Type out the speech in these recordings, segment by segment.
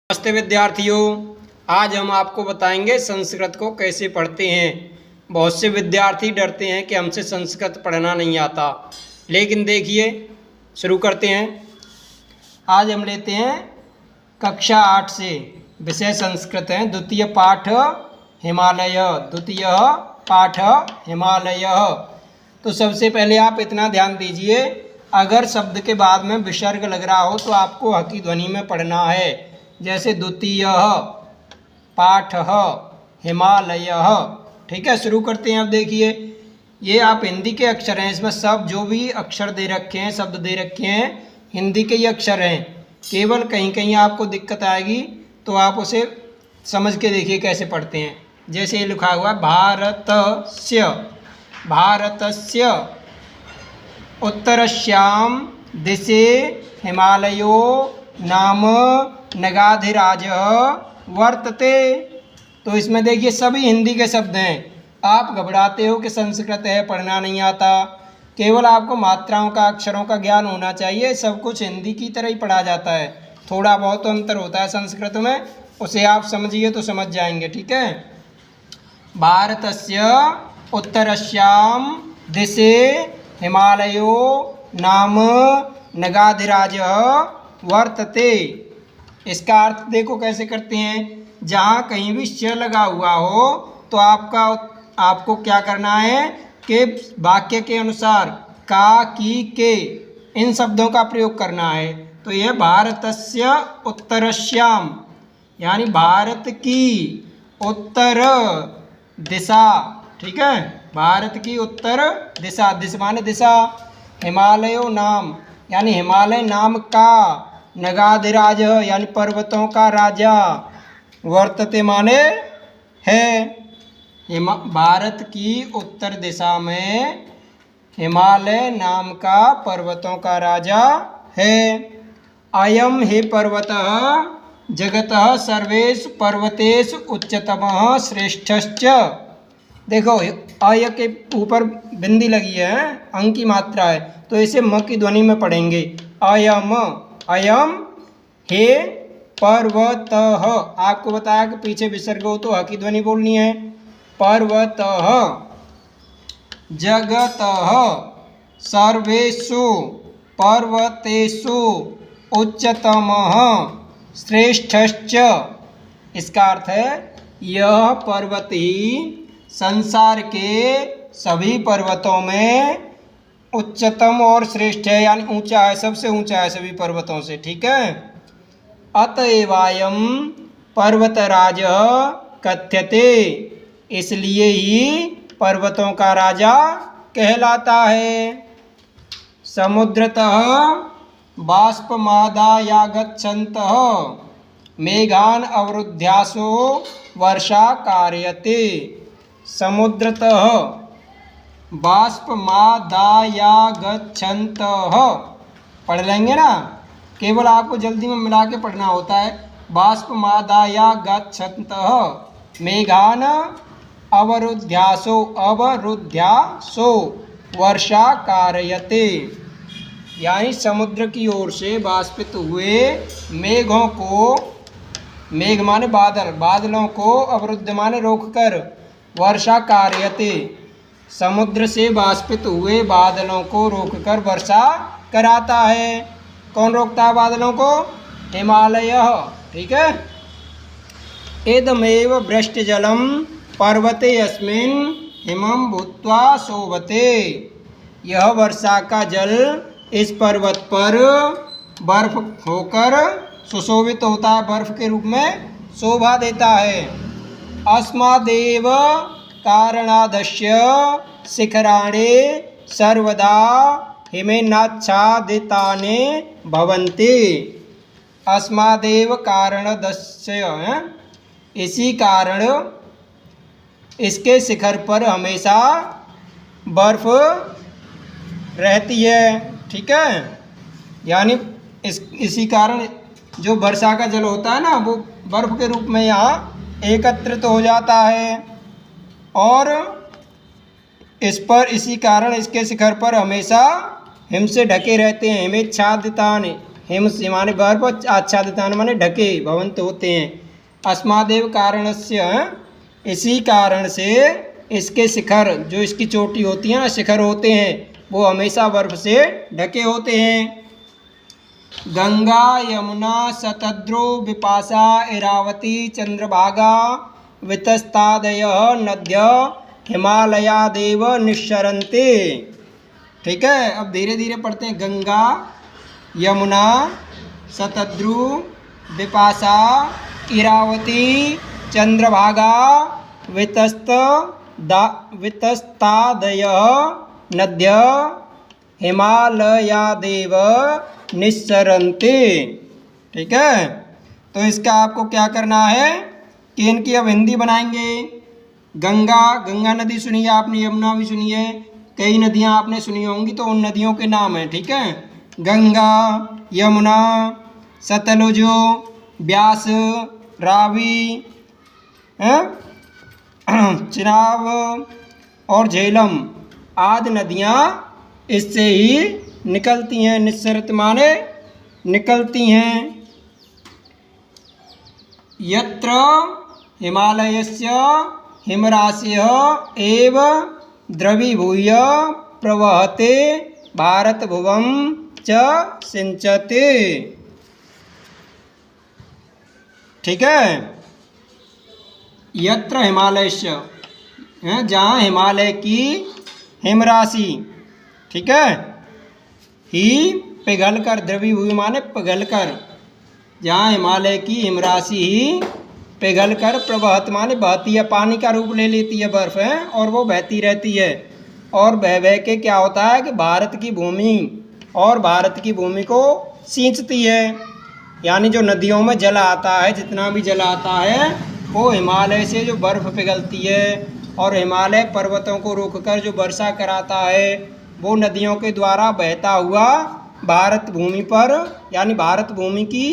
नमस्ते विद्यार्थियों, आज हम आपको बताएंगे संस्कृत को कैसे पढ़ते हैं। बहुत से विद्यार्थी डरते हैं कि हमसे संस्कृत पढ़ना नहीं आता, लेकिन देखिए शुरू करते हैं। आज हम लेते हैं कक्षा 8 से, विषय संस्कृत है। द्वितीय पाठ हिमालय। द्वितीय पाठ हिमालय। तो सबसे पहले आप इतना ध्यान दीजिए, अगर शब्द के बाद में विसर्ग लग रहा हो तो आपको ह की ध्वनि में पढ़ना है। जैसे द्वितीय पाठ हिमालय। ठीक है, शुरू करते हैं। अब देखिए, ये आप हिंदी के अक्षर हैं, इसमें सब जो भी अक्षर दे रखे हैं, शब्द दे रखे हैं, हिंदी के ही अक्षर हैं। केवल कहीं कहीं आपको दिक्कत आएगी तो आप उसे समझ के देखिए कैसे पढ़ते हैं। जैसे ये लिखा हुआ है भारतस्य। भारतस्य उत्तरस्याम दिशे हिमालयो नाम नगाधिराजः वर्तते। तो इसमें देखिए सभी हिंदी के शब्द हैं। आप घबराते हो कि संस्कृत है, पढ़ना नहीं आता। केवल आपको मात्राओं का, अक्षरों का ज्ञान होना चाहिए। सब कुछ हिंदी की तरह ही पढ़ा जाता है, थोड़ा बहुत अंतर होता है संस्कृत में, उसे आप समझिए तो समझ जाएंगे। ठीक है। भारतस्य उत्तरस्याम दिशे हिमालयो नाम नगाधिराजः वर्तते। इसका अर्थ देखो कैसे करते हैं। जहाँ कहीं भी श लगा हुआ हो तो आपको क्या करना है कि वाक्य के अनुसार का, की, के इन शब्दों का प्रयोग करना है। तो यह भारतस्य उत्तरस्याम यानी भारत की उत्तर दिशा। ठीक है, भारत की उत्तर दिशा, दिशा माने दिशा। हिमालयो नाम यानी हिमालय नाम का, नगाधिराज यानी पर्वतों का राजा, वर्तते माने है। भारत की उत्तर दिशा में हिमालय नाम का पर्वतों का राजा है। अयम ही पर्वतः जगतः सर्वेषु पर्वतेषु उच्चतमः श्रेष्ठश्च। देखो, अय के ऊपर बिंदी लगी है, अंक की मात्रा है, तो इसे म की ध्वनि में पढ़ेंगे। अयम, अयम हे पर्वतः। आपको बताया कि पीछे विसर्ग हो तो ह की ध्वनि बोलनी है। पर्वतः जगतः सर्वेषु पर्वतेषु उच्चतमः श्रेष्ठश्च। इसका अर्थ है यह पर्वत ही संसार के सभी पर्वतों में उच्चतम और श्रेष्ठ है, यानी ऊंचा है, सबसे ऊंचा है सभी पर्वतों से। ठीक है। अतएवायम पर्वतराज कथ्यते, इसलिए ही पर्वतों का राजा कहलाता है। समुद्रतः बाष्पमादायागच्छन्तः मेघान अवरुद्ध्यासो वर्षा कार्यते। समुद्रतः बाष्पमादायागच्छन्तः पढ़ लेंगे ना, केवल आपको जल्दी में मिला के पढ़ना होता है। बाष्पमादायागच्छन्तः मेघान अवरुद्ध्यासो, अवरुद्ध्यासो वर्षा कारयते, यानी समुद्र की ओर से बाष्पित हुए मेघों को, मेघ माने बादल, बादलों को अवरुद्ध माने रोककर, वर्षा कार्यते, समुद्र से बाष्पित हुए बादलों को रोककर वर्षा कराता है। कौन रोकता है बादलों को? हिमालय। ठीक है। इदमेव वृष्टिजलम पर्वते अस्मिन् हिमं भूत्वा शोभते। यह वर्षा का जल इस पर्वत पर बर्फ होकर सुशोभित होता है, बर्फ के रूप में शोभा देता है। अस्मादेव कारणादस्य शिखराणि सर्वदा हिमेनाच्छादितानि भवन्ति। अस्मादेव कारणदस्य, इसी कारण इसके शिखर पर हमेशा बर्फ रहती है। ठीक है, यानी इसी कारण जो वर्षा का जल होता है ना, वो बर्फ के रूप में यहाँ एकत्रित हो जाता है। और इस पर, इसी कारण इसके शिखर पर हमेशा हिम से ढके रहते हैं। हिमेच्छादितानि हिम से माने बर्फ, आच्छादितान माने ढके, भवंत होते हैं। अस्मादेव कारणस्य, इसी कारण से इसके शिखर, जो इसकी चोटी होती है ना, शिखर होते हैं, वो हमेशा बर्फ से ढके होते हैं। गंगा यमुना शतद्रो विपाशा इरावती चंद्रभागा वितस्तादयः नद्य हिमालयादेव निस्सरन्ते। ठीक है, अब धीरे धीरे पढ़ते हैं। गंगा यमुना शतद्रु विपाशा इरावती चंद्रभागा वितस्तादयः नद्य हिमालयादेव निस्सरन्ते। ठीक है, तो इसका आपको क्या करना है कि इनकी अब हिंदी बनाएंगे। गंगा, गंगा नदी सुनी है आपने, यमुना भी सुनी है, कई नदियां आपने सुनी होंगी, तो उन नदियों के नाम हैं। ठीक है, गंगा, यमुना, सतलुज, ब्यास, रावी, चिनाब और झेलम आदि नदियां इससे ही निकलती हैं। निस्सरत माने निकलती हैं। यत्र हिमालयस्य हिमराशिः एव द्रवीभूय प्रवहते भारतभुवं च सिंचते। ठीक है, यत्र हिमालयस्य, जहाँ हिमालय की हिमराशि, ठीक है, ही पिघल कर, द्रवीभूय माने पिघल कर, जहाँ हिमालय की हिमराशि ही पिघल कर, प्रवहत माने बहती है, पानी का रूप ले लेती है बर्फ है, और वो बहती रहती है। और बह बह के क्या होता है कि भारत की भूमि, और भारत की भूमि को सींचती है। यानी जो नदियों में जल आता है, जितना भी जल आता है, वो हिमालय से जो बर्फ़ पिघलती है, और हिमालय पर्वतों को रोककर जो वर्षा कराता है, वो नदियों के द्वारा बहता हुआ भारत भूमि पर, यानी भारत भूमि की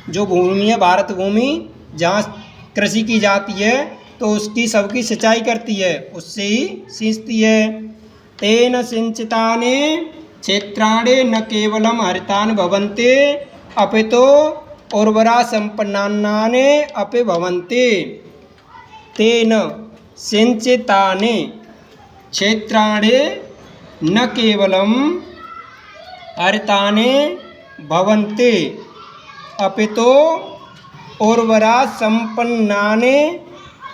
जो भूमि है, भारत भूमि जहाँ कृषि की जाती है, तो उसकी सबकी सिंचाई करती है, उससे ही सींचती है। तेन सिंचितानि क्षेत्राणि न केवलम हरितानि भवन्ति अपितु उर्वरा संपन्नानि अपि भवन्ति। तेन सिंचितानि क्षेत्राणि न केवलम हरितानि भवन्ति अपितु उर्वरा संपन्नानि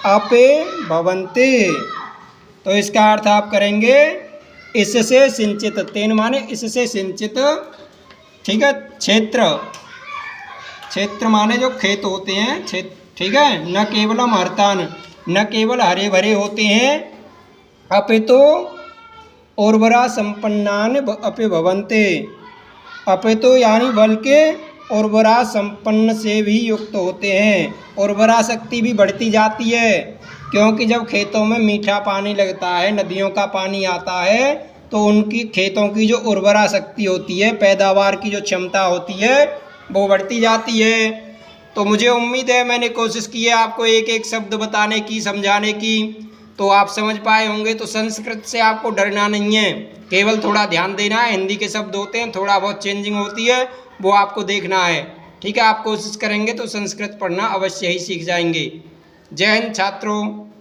अपि भवन्ति। तो इसका अर्थ आप करेंगे इससे सिंचित, तेन माने इससे सिंचित। ठीक है, क्षेत्र, क्षेत्र माने जो खेत होते हैं, क्षेत्र। ठीक है, न केवलम हरितान, न केवल हरे भरे होते हैं, अपितु उर्वरा संपन्नानि अपि भवन्ति। अपितु यानी बल्कि उर्वरा संपन्न से भी युक्त होते हैं। उर्वरा शक्ति भी बढ़ती जाती है, क्योंकि जब खेतों में मीठा पानी लगता है, नदियों का पानी आता है, तो उनकी खेतों की जो उर्वरा शक्ति होती है, पैदावार की जो क्षमता होती है, वो बढ़ती जाती है। तो मुझे उम्मीद है मैंने कोशिश की है आपको एक एक शब्द बताने की, समझाने की, तो आप समझ पाए होंगे। तो संस्कृत से आपको डरना नहीं है, केवल थोड़ा ध्यान देना है। हिंदी के शब्द होते हैं, थोड़ा बहुत चेंजिंग होती है, वो आपको देखना है। ठीक है, आप कोशिश करेंगे तो संस्कृत पढ़ना अवश्य ही सीख जाएंगे। जय हिंद छात्रों।